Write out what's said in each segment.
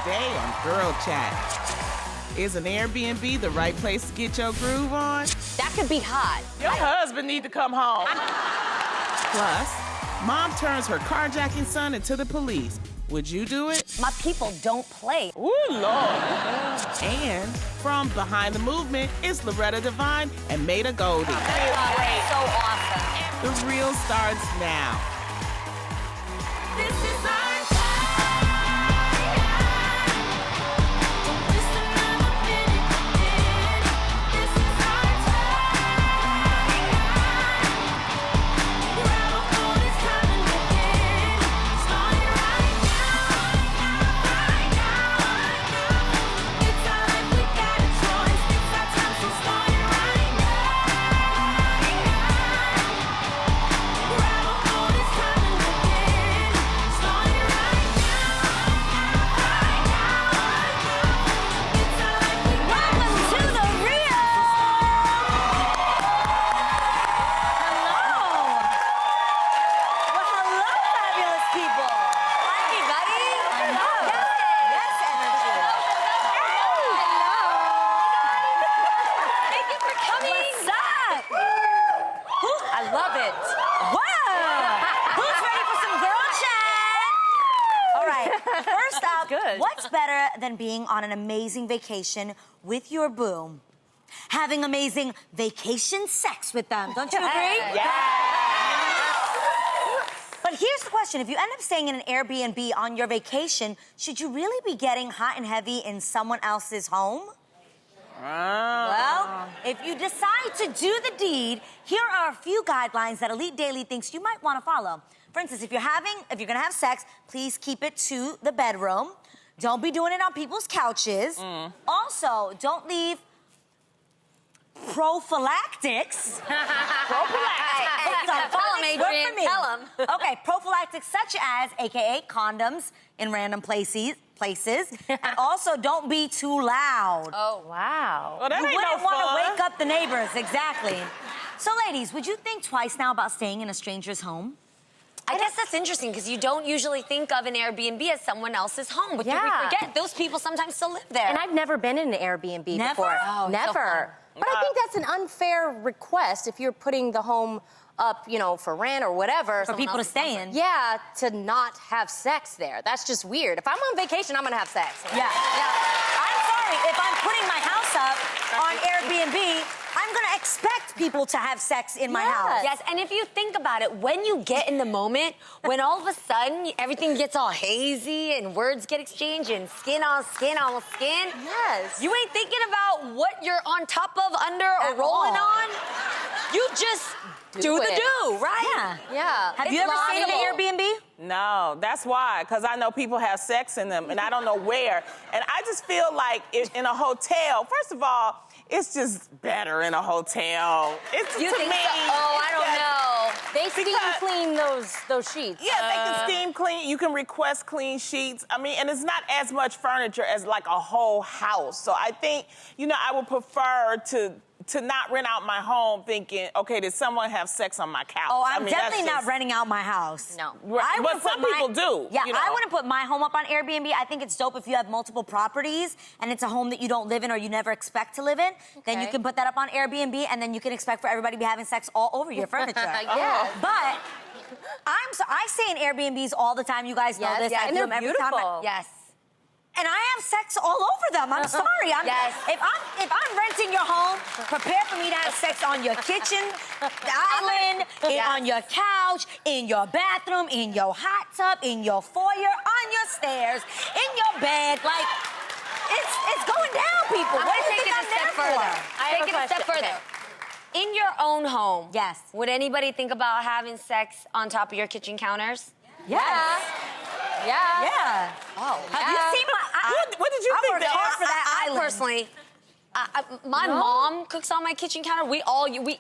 today on Girl Chat. Is an Airbnb the right place to get your groove on? That could be hot. Your husband need to come home. Plus, mom turns her carjacking son into the police. Would you do it? My people don't play. Ooh, Lord. And from Behind the Movement is Loretta Devine and Maida Goldie. So awesome. The real starts now. This is our What's better than being on an amazing vacation with your boo? Having amazing vacation sex with them. Don't you agree? Yeah. But here's the question. If you end up staying in an Airbnb on your vacation, should you really be getting hot and heavy in someone else's home? Well, if you decide to do the deed, here are a few guidelines that Elite Daily thinks you might want to follow. For instance, if you're gonna have sex, please keep it to the bedroom. Don't be doing it on people's couches. Also, don't leave prophylactics. Tell him, Adrian. Tell him. Okay, prophylactics such as, AKA condoms in random places. And also, don't be too loud. Oh, wow. Well, that You ain't wouldn't no want fun. to wake up the neighbors, exactly. So, ladies, would you think twice now about staying in a stranger's home? I guess that's interesting because you don't usually think of an Airbnb as someone else's home, but we forget those people sometimes still live there. And I've never been in an Airbnb before. Oh, Never. But I think that's an unfair request if you're putting the home up, you know, for rent or whatever. For people to stay in. Yeah, to not have sex there. That's just weird. If I'm on vacation, I'm gonna have sex. Yeah. I'm sorry, if I'm putting my house up on Airbnb, I'm gonna expect people to have sex in my house. Yes, and if you think about it, when you get in the moment, when all of a sudden everything gets all hazy and words get exchanged and skin on skin on skin, you ain't thinking about what you're on top of, under, or rolling on. You just do the do, right? Yeah. Have you ever stayed in an Airbnb? No, that's why, because I know people have sex in them, and I don't know where. And I just feel like in a hotel, first of all, it's just better in a hotel. It's You to think me, so? Oh, I don't know. They steam clean those sheets. Yeah, they can steam clean. You can request clean sheets. I mean, and it's not as much furniture as like a whole house. So I think, you know, I would prefer to not rent out my home thinking, okay, did someone have sex on my couch? Oh, I I'm mean, definitely that's not just- renting out my house. No. Right, but some people do. Yeah, you know. I wouldn't put my home up on Airbnb. I think it's dope if you have multiple properties and it's a home that you don't live in or you never expect to live in. Then you can put that up on Airbnb and then you can expect for everybody to be having sex all over your furniture. Yeah. But I stay in Airbnbs all the time. You guys know this. I and do they're them every time. beautiful. Yes. And I have sex all over them. I'm sorry. If I'm renting your home, prepare for me to have sex on your kitchen island, on your couch, in your bathroom, in your hot tub, in your foyer, on your stairs, in your bed. Like, it's going down, people. What do you think I'm there for? Take it a step further. In your own home, would anybody think about having sex on top of your kitchen counters? Yes. Yeah. Oh, Have you seen my... What did you think? I worked hard for that I island. personally... my mom cooks on my kitchen counter. We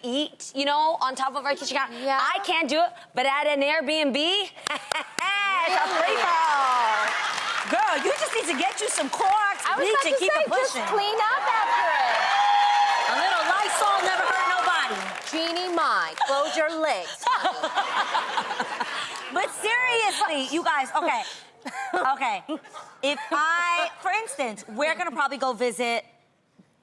eat, you know, on top of our kitchen counter. Yeah. I can't do it, but at an Airbnb, it's a free for all. Girl, you just need to get you some Clorox bleach and keep it pushing. Just clean up after it. A little Lysol never hurt nobody. Genie mine, close your legs. But seriously, you guys, okay. Okay. If for instance, we're gonna probably go visit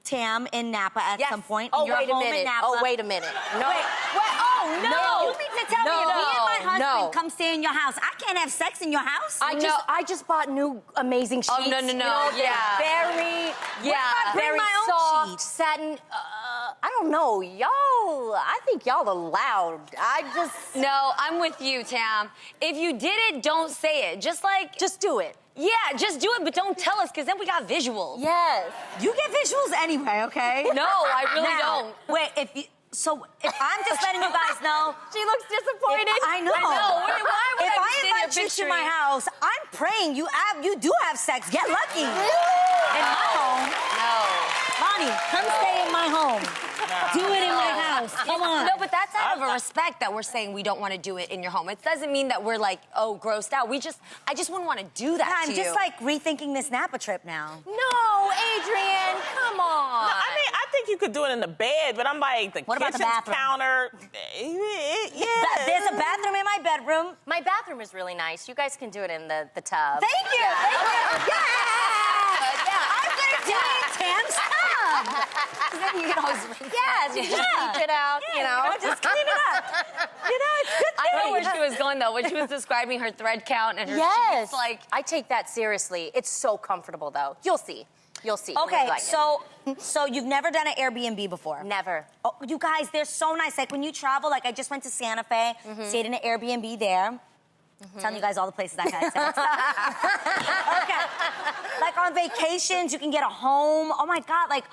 Tam in Napa at some point. Oh, You're wait a home in minute. Napa. Oh, wait a minute. No. Wait, oh, no. No. You mean to tell me if me and my husband come stay in your house, I can't have sex in your house? I just bought new amazing sheets. Oh, no. You know, very, bring very my own soft sheets? satin. I don't know, y'all. I think y'all are loud. No, I'm with you, Tam. If you did it, don't say it. Just do it. Yeah, just do it, but don't tell us, because then we got visuals. Yes. You get visuals anyway, okay? No, I really Now, don't. Wait, if I'm just letting you guys know. She looks disappointed. I know. Why would If I I be sitting invite here you to my picturing- house, I'm praying you do have sex. Get lucky. In my home. No. Lonnie, come stay in my home. Do it in my house. Come on. No, but that's out of a respect that we're saying we don't want to do it in your home. It doesn't mean that we're like, oh, grossed out. I just wouldn't want to do that I'm to you. just like rethinking this Napa trip now. No, Adrian, come on. No, I mean, I think you could do it in the bed, but I'm like, the What about the kitchen bathroom? counter. Yeah. There's a bathroom in my bedroom. My bathroom is really nice. You guys can do it in the tub. Thank you. Thank you. Yeah. I'm gonna do it in Tam's tub. Then you can always rinse Yes, you just reach it out, you know. Just clean it up. You know, it's good. I know where she was going, though, when she was describing her thread count and her Yes. sheets, like... I take that seriously. It's so comfortable, though. You'll see. You'll see. You'll Okay, like so you've never done an Airbnb before? Never. Oh, you guys, they're so nice. Like when you travel, like I just went to Santa Fe, stayed in an Airbnb there. Telling you guys all the places I've had sex. Okay. Like on vacations, you can get a home. Oh my God, like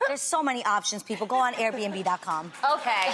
there's so many options, people. Go on Airbnb.com. Okay.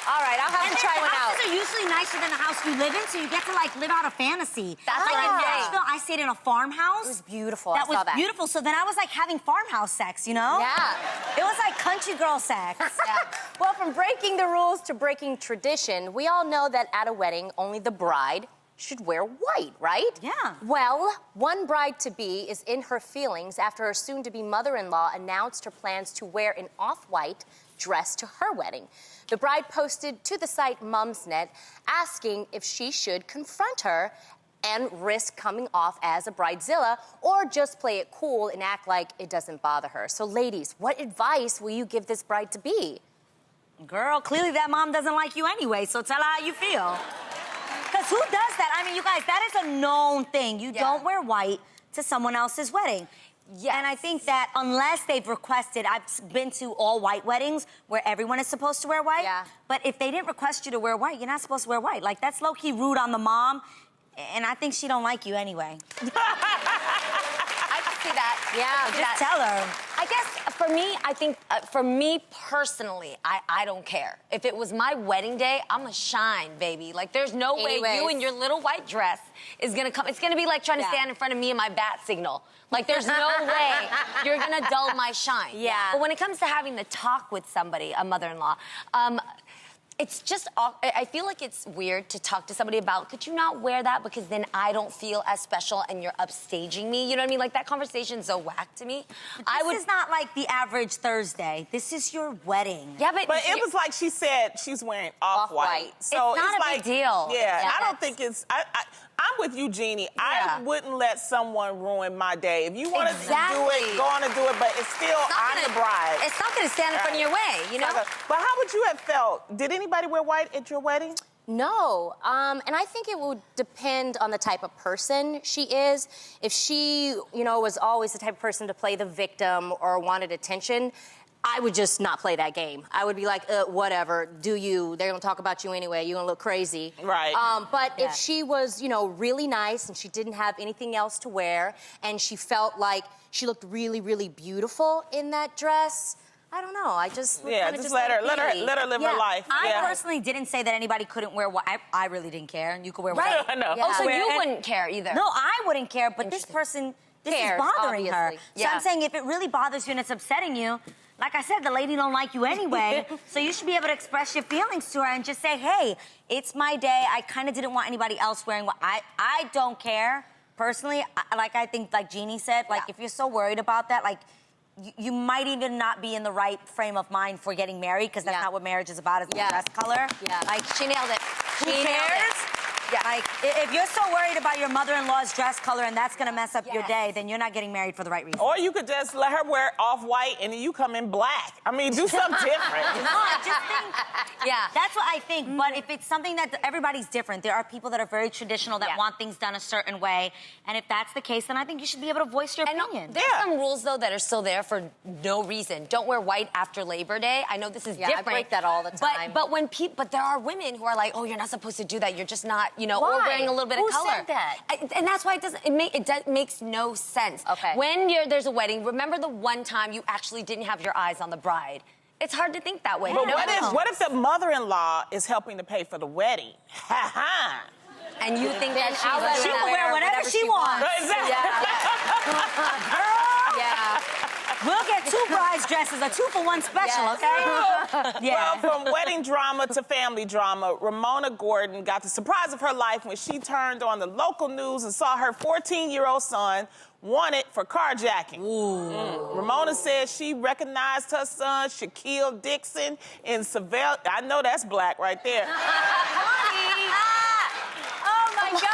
All right, I'll have to try one out. Houses are usually nicer than the house you live in, so you get to like live out a fantasy. That's like what in I'm saying. Nashville, I stayed in a farmhouse. It was beautiful. That I saw was that. beautiful. So then I was like having farmhouse sex, you know? Yeah. It was like country girl sex. Yeah. Well, from breaking the rules to breaking tradition, we all know that at a wedding, only the bride should wear white, right? Yeah. Well, one bride-to-be is in her feelings after her soon-to-be mother-in-law announced her plans to wear an off-white dress to her wedding. The bride posted to the site Mumsnet asking if she should confront her and risk coming off as a bridezilla or just play it cool and act like it doesn't bother her. So ladies, what advice will you give this bride-to-be? Girl, clearly that mom doesn't like you anyway, so tell her how you feel. Because who does that? I mean, you guys, that is a known thing. You don't wear white to someone else's wedding. Yes. And I think that unless they've requested, I've been to all white weddings where everyone is supposed to wear white. Yeah. But if they didn't request you to wear white, you're not supposed to wear white. Like, that's low-key rude on the mom. And I think she don't like you anyway. I can see that. Yeah. Just tell her. I guess for me, I think, for me personally, I don't care. If it was my wedding day, I'm a shine, baby. Like, there's no way you in your little white dress is gonna come. It's gonna be like trying to stand in front of me in my bat signal. Like, there's no way you're gonna dull my shine. Yeah. But when it comes to having the talk with somebody, a mother-in-law, it's just, I feel like it's weird to talk to somebody about, could you not wear that because then I don't feel as special and you're upstaging me? You know what I mean? Like, that conversation's so whack to me. This is not like the average Thursday. This is your wedding. Yeah, But it was like she said she's wearing off-white. So It's not a like, big deal. Yeah, Yeah, I don't think it's... I'm with you, Jeannie. Yeah. I wouldn't let someone ruin my day. If you want to do Exactly. it, go on and do it, but it's still, I'm the bride. It's not gonna stand in front of your way, you know? But how would you have felt? Did anybody wear white at your wedding? No, and I think it would depend on the type of person she is. If she, you know, was always the type of person to play the victim or wanted attention, I would just not play that game. I would be like, whatever, do you. They're gonna talk about you anyway. You're gonna look crazy. Right. But if she was, you know, really nice and she didn't have anything else to wear and she felt like she looked really, really beautiful in that dress, I don't know. I just would kinda just let her be. live her life. I personally didn't say that anybody couldn't wear white. I really didn't care, and you could wear white. Right. I know. Oh, so Where- you and- wouldn't care either? No, I wouldn't care, but this person, this Cares, is bothering her. obviously. So Yeah. I'm saying if it really bothers you and it's upsetting you, like I said, the lady don't like you anyway, so you should be able to express your feelings to her and just say, hey, it's my day. I kind of didn't want anybody else wearing what I don't care. Personally, I think, like Jeannie said, like, if you're so worried about that, like, you might even not be in the right frame of mind for getting married, because that's not what marriage is about, is the dress color. Yeah. Like, she nailed it. Who She nailed cares? it. Like, if you're so worried about your mother-in-law's dress color and that's gonna mess up your day, then you're not getting married for the right reason. Or you could just let her wear off-white and then you come in black. I mean, do something different. No, I just think, that's what I think. But if it's something that everybody's different, there are people that are very traditional that want things done a certain way. And if that's the case, then I think you should be able to voice your opinion. There's some rules, though, that are still there for no reason. Don't wear white after Labor Day. I know this is different. I break that all the time. But there are women who are like, oh, you're not supposed to do that. You're just not, you know, Why? or wearing a little bit Who of color. said that? And that's why it makes no sense. Okay. When there's a wedding, remember the one time you actually didn't have your eyes on the bride. It's hard to think that way. But what if the mother-in-law is helping to pay for the wedding? Ha ha. And you think that She can wear whatever she wants. Exactly. We'll get 2 brides' dresses, a 2-for-1 special, okay? Well, from wedding drama to family drama, Ramona Gordon got the surprise of her life when she turned on the local news and saw her 14-year-old son wanted for carjacking. Ramona said she recognized her son, Shaquille Dixon, in Seville. I know that's black right there. Oh my God!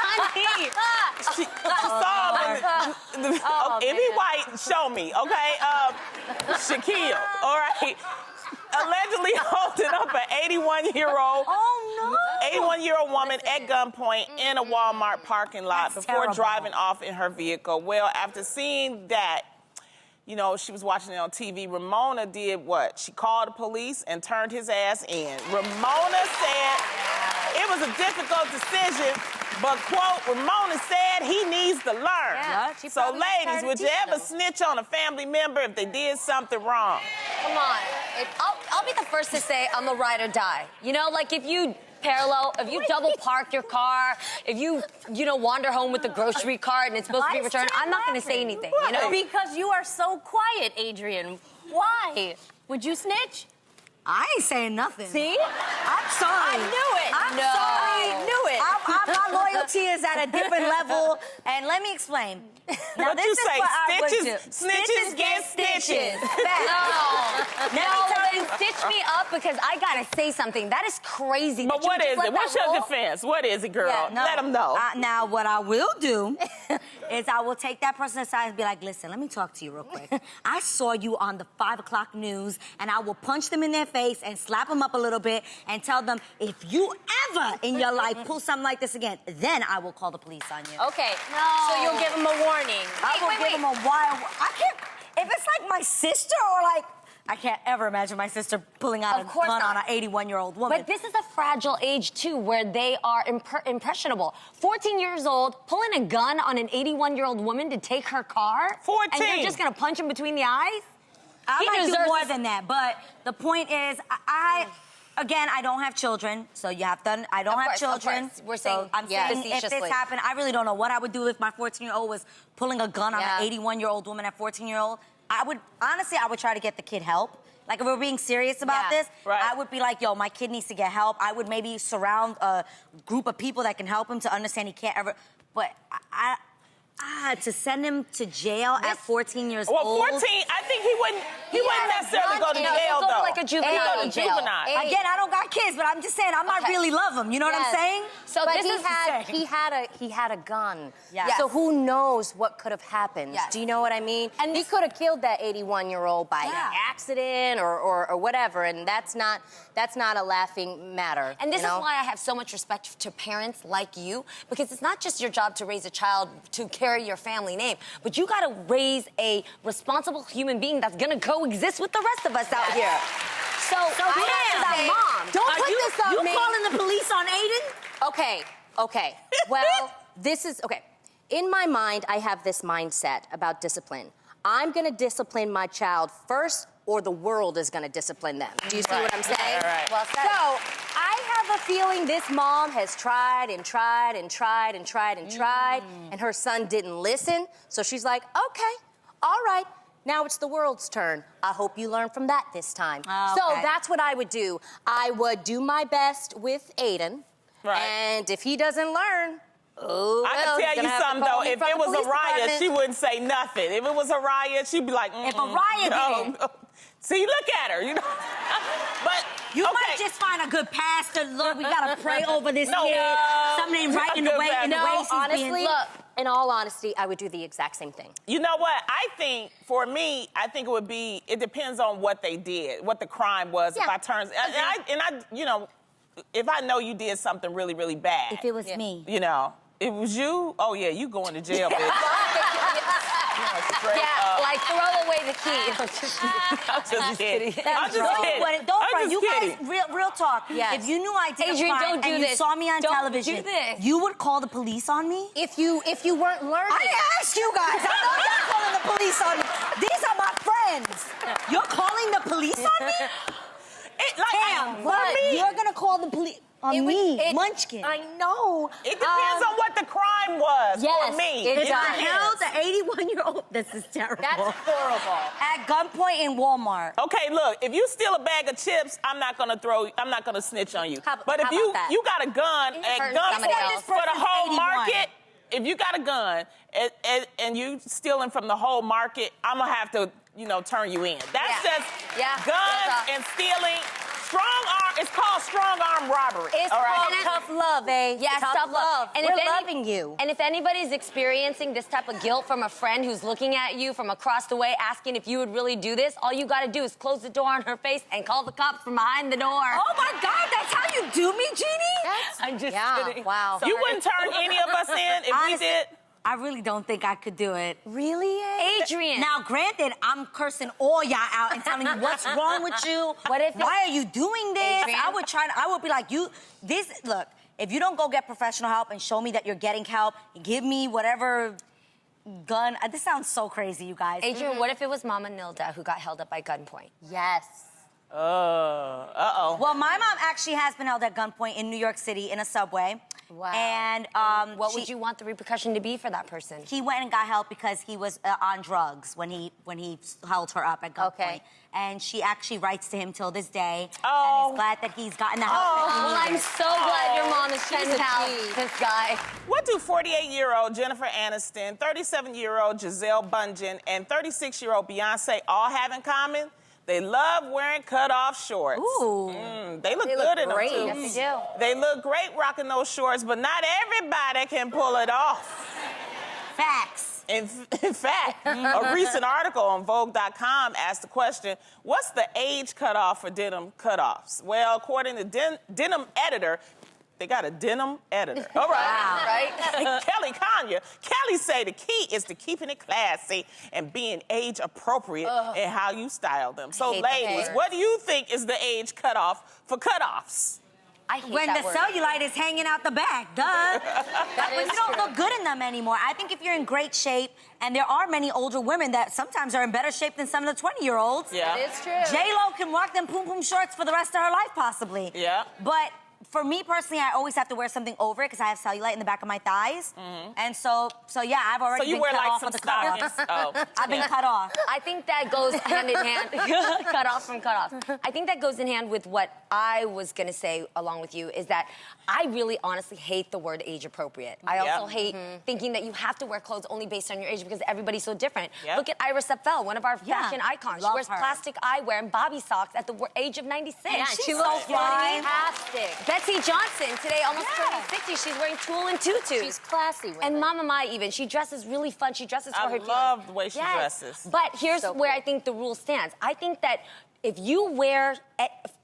She saw him if he white, show me, okay? Shaquille, all right? Allegedly holding up an 81-year-old 81-year-old woman at gunpoint in a Walmart parking lot before driving off in her vehicle. Well, after seeing that, you know, she was watching it on TV. Ramona did what? She called the police and turned his ass in. Ramona said it was a difficult decision, but, quote, Ramona said he needs to learn. Yeah, so, ladies, would you ever snitch on a family member if they did something wrong? Come on. I'll be the first to say I'm a ride or die. You know, like if you if you double park your car, if you wander home with the grocery cart and it's supposed to be returned, I'm not going to say anything, you know? Because you are so quiet, Adrian. Why? Would you snitch? I ain't saying nothing. See? I'm sorry. I knew it. I'm No. sorry. I knew it. My loyalty is at a different level. And let me explain. Now, What this you is say? what I would do. Snitches get stitches. No, then stitch me up because I gotta say something. That is crazy. But what is it? What's your defense? What is it, girl? Yeah, no. Let them know. Now, what I will do is I will take that person aside and be like, listen, let me talk to you real quick. I saw you on the 5 o'clock news, and I will punch them in their face and slap them up a little bit and tell them, if you ever in your life pull something like this again, then I will call the police on you. Okay. No. So you'll give him a warning. I will give them a wild... I can't... If it's like my sister or like... I can't ever imagine my sister pulling out a gun on an 81-year-old woman. But this is a fragile age, too, where they are impressionable. 14 years old, pulling a gun on an 81-year-old woman to take her car? 14. And you're just going to punch him between the eyes? I might do more than that, but the point is, again, I don't have children, so you have to. I don't have children. Of course. We're saying, I'm saying if this happened, I really don't know what I would do if my 14-year-old was pulling a gun on an 81-year-old woman at 14-year-old. I would try to get the kid help. Like, if we're being serious about this, I would be like, yo, my kid needs to get help. I would maybe surround a group of people that can help him to understand he can't ever. But to send him to jail at 14 years old. Well, 14, I think he wouldn't necessarily go to jail, though. Like a juvenile He'd go to juvenile. Again, I don't got kids, but I'm just saying I might really love him. You know what I'm saying? So but he had a gun. Yes. So who knows what could have happened? Yes. Do you know what I mean? And he could have killed that 81-year-old by accident or whatever, and that's not a laughing matter. And this is why I have so much respect to parents like you, because it's not just your job to raise a child to carry your family name, but you got to raise a responsible human being that's going to coexist with the rest of us out here. So Mom, don't put this on me. You calling the police on Aiden? Okay. Well, this is okay. In my mind, I have this mindset about discipline. I'm going to discipline my child first, or the world is going to discipline them. Do you see what I'm saying? Right. Well said. So I have a feeling this mom has tried and tried and tried and tried and tried, and her son didn't listen. So she's like, okay, all right. Now it's the world's turn. I hope you learn from that this time. So that's what I would do. I would do my best with Aiden. Right. And if he doesn't learn, I can tell you something, though. If it was a riot, she wouldn't say nothing. If it was a riot, she'd be like, If a riot did it. See, look at her, you know. But You might just find a good pastor. Lord, we gotta pray over this kid. Something ain't right in the way honestly, being... look, in all honesty, I would do the exact same thing. You know what? I think, for me, I think it would be, it depends on what they did, what the crime was. Yeah. If I turn, and I, you know, if I know you did something really, really bad. If it was me. You know, it was you, oh yeah, you going to jail, bitch. Yeah, like throw away the key. I'm just kidding. I'm just kidding. Don't I'm front. just You kidding. guys, real talk. Yes. If you knew I did Adrian, a crime don't do and this. you saw me on Don't television, do this. you would call the police on me? If you weren't learning. I asked you guys. I know you're calling the police on me. These are my friends. You're calling the police on me? Damn, what? You're gonna call the police on me, Munchkin. I know. It depends on what the crime was Yes, for me. it It's the does. hell, the 81-year-old. This is terrible. That's horrible. At gunpoint in Walmart. Okay, look, if you steal a bag of chips, I'm not gonna snitch on you. But if how you about that? you got a gun at hurting gunpoint somebody else. for the This whole person's 81. market, if you got a gun and you stealing from the whole market, I'm gonna have to, you know, turn you in. That's Yeah. just Yeah. guns and stealing. Strong arm. It's called strong arm robbery. It's all right? called tough love, eh? Yeah, tough love. And We're loving you. And if anybody's experiencing this type of guilt from a friend who's looking at you from across the way asking if you would really do this, all you gotta do is close the door on her face and call the cops from behind the door. Oh my God, that's how you do me, Jeannie? I'm just kidding. Wow. You wouldn't turn any of us in if we did. I really don't think I could do it. Really, eh? Adrian. Now, granted, I'm cursing all y'all out and telling you what's wrong with you. What if Why are you doing this? Adrian? I would be like, look, if you don't go get professional help and show me that you're getting help, give me whatever gun. This sounds so crazy, you guys. Adrian, what if it was Mama Nilda who got held up by gunpoint? Yes. Uh-oh. Well, my mom actually has been held at gunpoint in New York City in a subway. Wow. And What would you want the repercussion to be for that person? he went and got help because he was on drugs when he held her up at gunpoint. Okay. And she actually writes to him till this day. Oh. And is glad that he's gotten the help that he Well, I'm needed. so glad your mom is She's sending a out G. this guy. What do 48-year-old Jennifer Aniston, 37-year-old Giselle Bundchen, and 36-year-old Beyonce all have in common? They love wearing cut-off shorts. Ooh. They look They good look in great. them, too. Yes, they do. They look great rocking those shorts, but not everybody can pull it off. Facts. In fact, a recent article on Vogue.com asked the question, what's the age cutoff for denim cutoffs? Well, according to Denim Editor, they got a denim editor. All right. Right? Kelly Kanya. Kelly say the key is to keeping it classy and being age appropriate in how you style them. So, hate that ladies, word. what do you think is the age cutoff for cutoffs? I hate When that the word. cellulite is hanging out the back, duh. But is you don't true. look good in them anymore. I think if you're in great shape, and there are many older women that sometimes are in better shape than some of the 20-year-olds. Yeah. It is true. J-Lo can rock them poom-poom shorts for the rest of her life, possibly. Yeah. But for me personally, I always have to wear something over it because I have cellulite in the back of my thighs. And so yeah, I've already So you been wear cut like off some of the cutoff. stockings? Oh. I've been cut off. I think that goes hand in hand. Cut off from cut off. I think that goes in hand with what I was gonna say along with you is that I really honestly hate the word age appropriate. I also hate thinking that you have to wear clothes only based on your age because everybody's so different. Yep. Look at Iris Apfel, one of our Yeah. fashion icons. She Love wears her. plastic eyewear and bobby socks at the age of 96. Yeah, She she's looks so fly. fantastic. Betsy Johnson, today almost turning 60, she's wearing tulle and tutus. She's classy with And it. Mama Mai even, she dresses really fun. She dresses for I her feelings. love the way she Yes. dresses. But here's So where cool. I think the rule stands. I think that if you wear,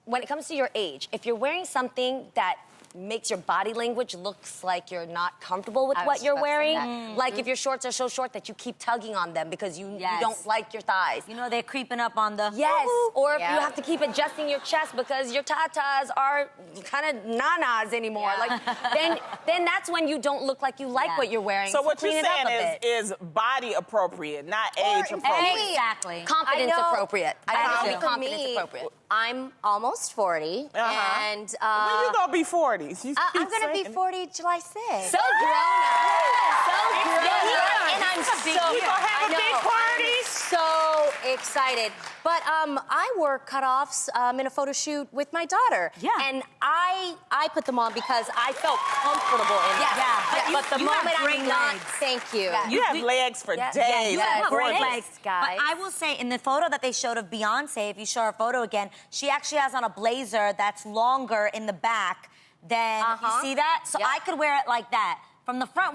when it comes to your age, if you're wearing something that makes your body language looks like you're not comfortable with I what was you're about to say wearing, that. like if your shorts are so short that you keep tugging on them because you Yes. don't like your thighs. You know, they're creeping up on the... Yes, or if Yeah. you have to keep adjusting your chest because your tatas are kind of nanas anymore. Yeah. Like, then that's when you don't look like you like Yeah. what you're wearing. So what clean you're it up a saying bit. is body appropriate, not age appropriate. Exactly. Confidence I know- appropriate. I I think know. it'll be For confidence me, appropriate. I'm almost 40, and When you gonna be 40? You keep I'm gonna be saying- 40 July 6th. So grown up. So grown up. And I'm so We gonna have a big party? So excited. But I wore cutoffs in a photo shoot with my daughter. Yeah. And I put them on because I felt comfortable in them. Yeah. But the You have moment great I'm not, legs. thank you. Yeah. You have legs for days. You have great Gorgeous. legs, guys. But I will say, in the photo that they showed of Beyonce, if you show her photo again, she actually has on a blazer that's longer in the back than, you see that? So I could wear it like that. From the front,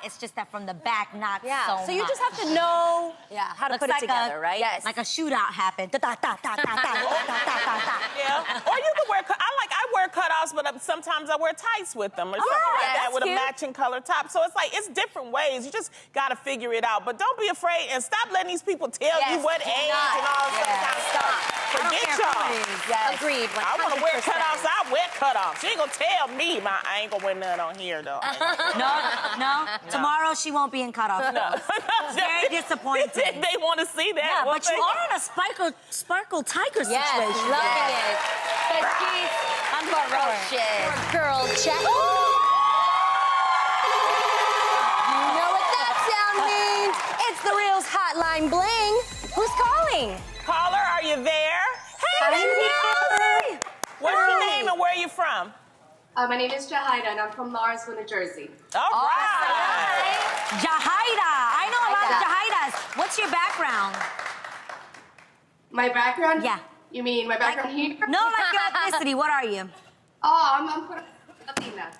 it's just that from the back, not so you much. just have to know how to Looks put it like together, right? Yes. Like a shootout happened. Yeah. Or you can wear, I wear cutoffs, but sometimes I wear tights with them or something like that with a matching color top. So it's different ways. You just got to figure it out. But don't be afraid and stop letting these people tell you what age and all that kind of stuff. Forget y'all. Agreed. 100%. I want to wear cutoffs. I wear cutoffs. You ain't going to tell me. I ain't going to wear none on here, though. No. Tomorrow she won't be in cutoff. No. Very disappointing. They want to see that. Yeah, but you are in a sparkle tiger situation. Yes, loving it. But she's ferocious. Girl chat. You know what that sound means? It's the Reels Hotline Bling. Who's calling? Caller, are you there? Hey, Hi. what's your name and where are you from? My name is Jahaida, and I'm from Lawrenceville, New Jersey. All right. Jahaida. I know a lot of Jahaidas. What's your background? My background? Yeah. You mean my background here? No, like your ethnicity. What are you? Oh, I'm Puerto Latina.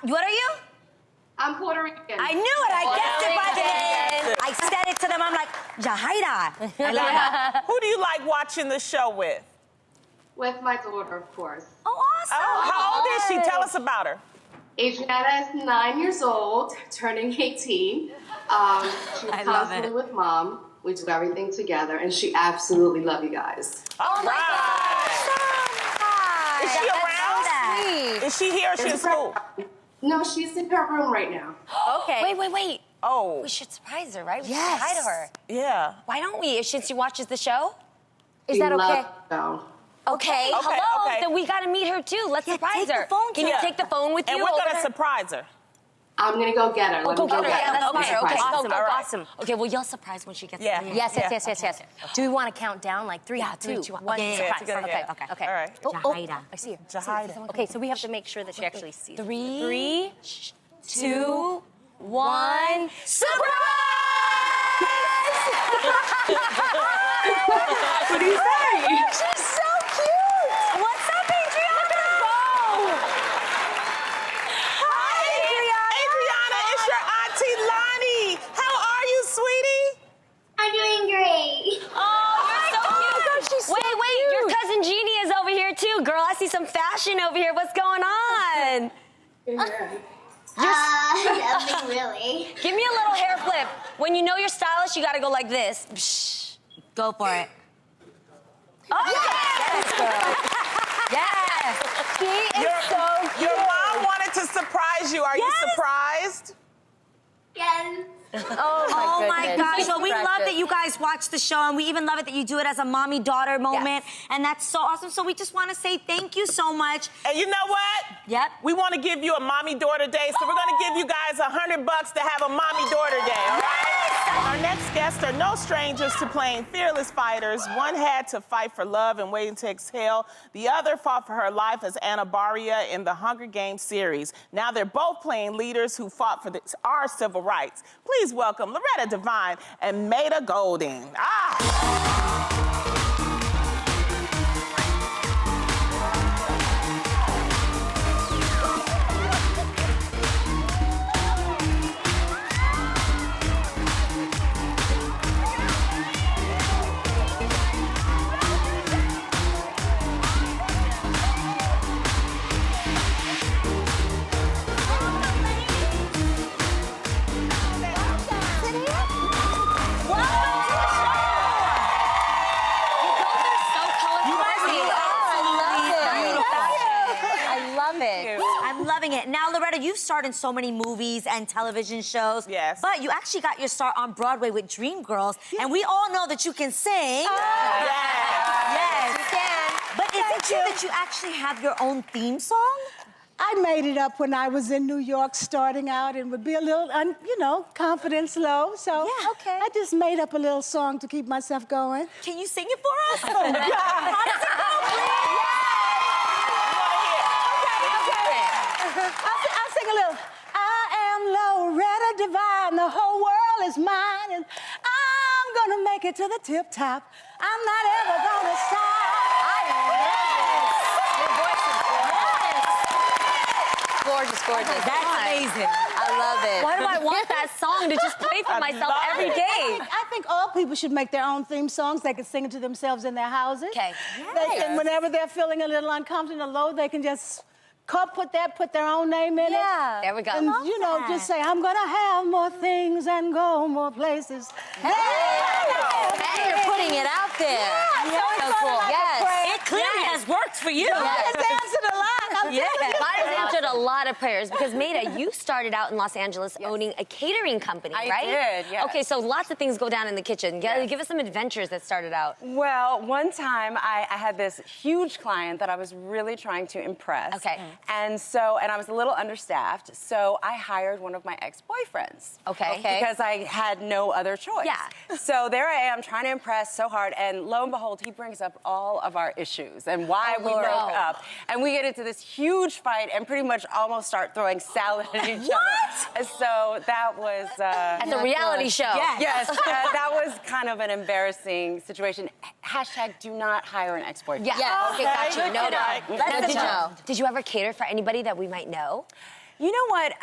What are you? I'm Puerto Rican. I knew it. I guessed it by the name. I said it to them. I'm like, Jahaida. I love it. Who do you like watching the show with? With my daughter, of course. Oh, awesome. Oh, how old is she? Tell us about her. Adriana is 9 years old, turning 18. She's I love constantly it. with mom. We do everything together, and she absolutely loves you guys. All right. Is she around? Is she here or she in school? No, she's in her room right now. Okay. Wait. Oh, We should surprise her, right? We Yes. should hi to her. yeah. Why don't we? Since she watches the show? Is that okay? So. Okay. Okay, Hello. okay. Then we gotta meet her too. Let's surprise take the her. phone Can to you her. take the phone with And you? we're over going to there? surprise her. I'm going to go get her. Let Go me go get her. get her. That's Okay, smart. Okay, awesome, go, go, go. awesome. Okay, well, you'll surprise when she gets Yeah. there. Yes. Yeah. Do we want to count down like 3, Yeah, 2, 3, 2, 1? Yeah, surprise. together, Okay. yeah. Okay. All right. Jahaida. I see her. Jahaida. Okay, so we have to make sure that she actually sees. 3, 2, 1. What do you say? She's so cute. What's up, Adriana? Hi, Adriana. It's your Auntie Lonnie. How are you, sweetie? I'm doing great. so cute. she's so wait, your cousin Jeannie is over here too, girl. I see some fashion over here. What's going on? Nothing really. Give me a little hair flip. When you know you're stylish, you gotta go like this. Psh. Go for it. Yes. She is so cute. Your mom wanted to surprise you. Are you surprised? Yes. Oh my goodness. gosh. She's So we love that precious. you guys watch the show, and we even love it that you do it as a mommy-daughter moment. And that's so awesome. So we just want to say thank you so much. And you know what? Yep. We want to give you a mommy-daughter day, so we're going to give you guys $100 to have a mommy-daughter day, all right? Our next guests are no strangers to playing fearless fighters. One had to fight for love and waiting to exhale. The other fought for her life as Anna Baria in the Hunger Games series. Now they're both playing leaders who fought for our civil rights. Please welcome Loretta, Devine, and Maida Golding. I'm loving it. Now, Loretta, you've starred in so many movies and television shows. Yes. But you actually got your start on Broadway with Dreamgirls, and we all know that you can sing. Yes. You can. But is it true that you actually have your own theme song? I made it up when I was in New York starting out and would be a little, confidence low. So Yeah, okay. I just made up a little song to keep myself going. Can you sing it for us? Oh, God. How does it go, please? I'll sing a little. I am Loretta Devine. The whole world is mine. And I'm gonna make it to the tip top. I'm not ever gonna stop. Gorgeous, gorgeous. That's amazing. I love it. Why do I want that song to just play for myself every day? I think all people should make their own theme songs. They can sing it to themselves in their houses. Okay. They can, whenever they're feeling a little uncomfortable or low, they can just put their own name in it. There we go. And, just say, I'm gonna have more things and go more places. Hey, you're putting it out there. So cool. Yes. It clearly has worked for you. It's answered a lot. I'm telling you. God has answered a lot of prayers because Maida, you started out in Los Angeles owning a catering company, right? I did, yes. Okay, so lots of things go down in the kitchen. Give us some adventures that started out. Well, one time I had this huge client that I was really trying to impress. Okay. And I was a little understaffed, so I hired one of my ex-boyfriends. Okay. Because I had no other choice. Yeah. So there I am trying to impress so hard, and lo and behold, he brings up all of our issues and why we broke up. And we get into this huge fight and pretty much almost start throwing salad at each other. And so that was... At the reality show. Yes, that was kind of an embarrassing situation. Hashtag do not hire an ex-boyfriend. Yeah. Okay, got you. No, Let's did you ever cater for anybody that we might know? You know what?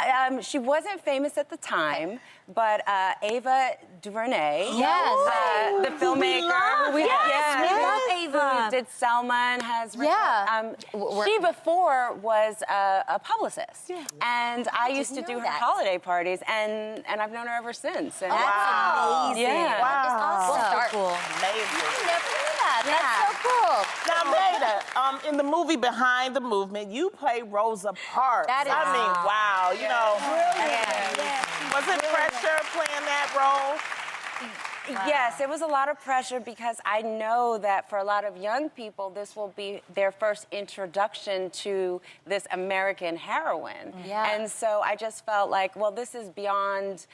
She wasn't famous at the time, but Ava DuVernay, the filmmaker, we love Ava. who did Selma and has written, she before was a publicist, and I used to do her holiday parties, and I've known her ever since. And That's amazing. Yeah. Wow. That's cool. Amazing. That's so cool. Now, Maida, in the movie Behind the Movement, you play Rosa Parks. That is wow, Was it pressure playing that role? Yes, it was a lot of pressure because I know that for a lot of young people, this will be their first introduction to this American heroine. Yeah. And so I just felt like, well, this is beyond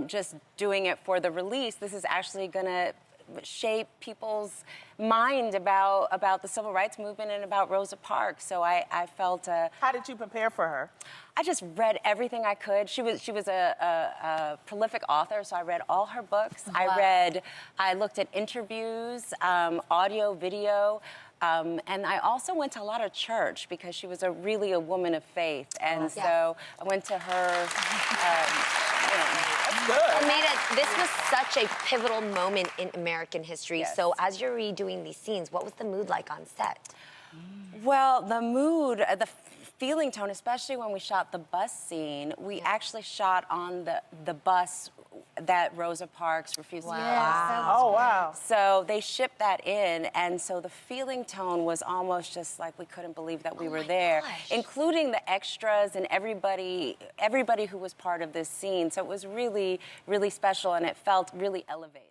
just doing it for the release. This is actually going to shape people's mind about the civil rights movement and about Rosa Parks. So I felt... How did you prepare for her? I just read everything I could. She was a prolific author, so I read all her books. Wow. I looked at interviews, audio, video, and I also went to a lot of church because she was really a woman of faith. And so I went to her... That's good. And Maida, this was such a pivotal moment in American history. Yes. So as you're redoing these scenes, what was the mood like on set? Well, the mood, the feeling tone, especially when we shot the bus scene, we actually shot on the bus that Rosa Parks refused to cross. Oh, wow. So they shipped that in, and so the feeling tone was almost just like we couldn't believe that we were there, including the extras and everybody who was part of this scene. So it was really, really special, and it felt really elevated.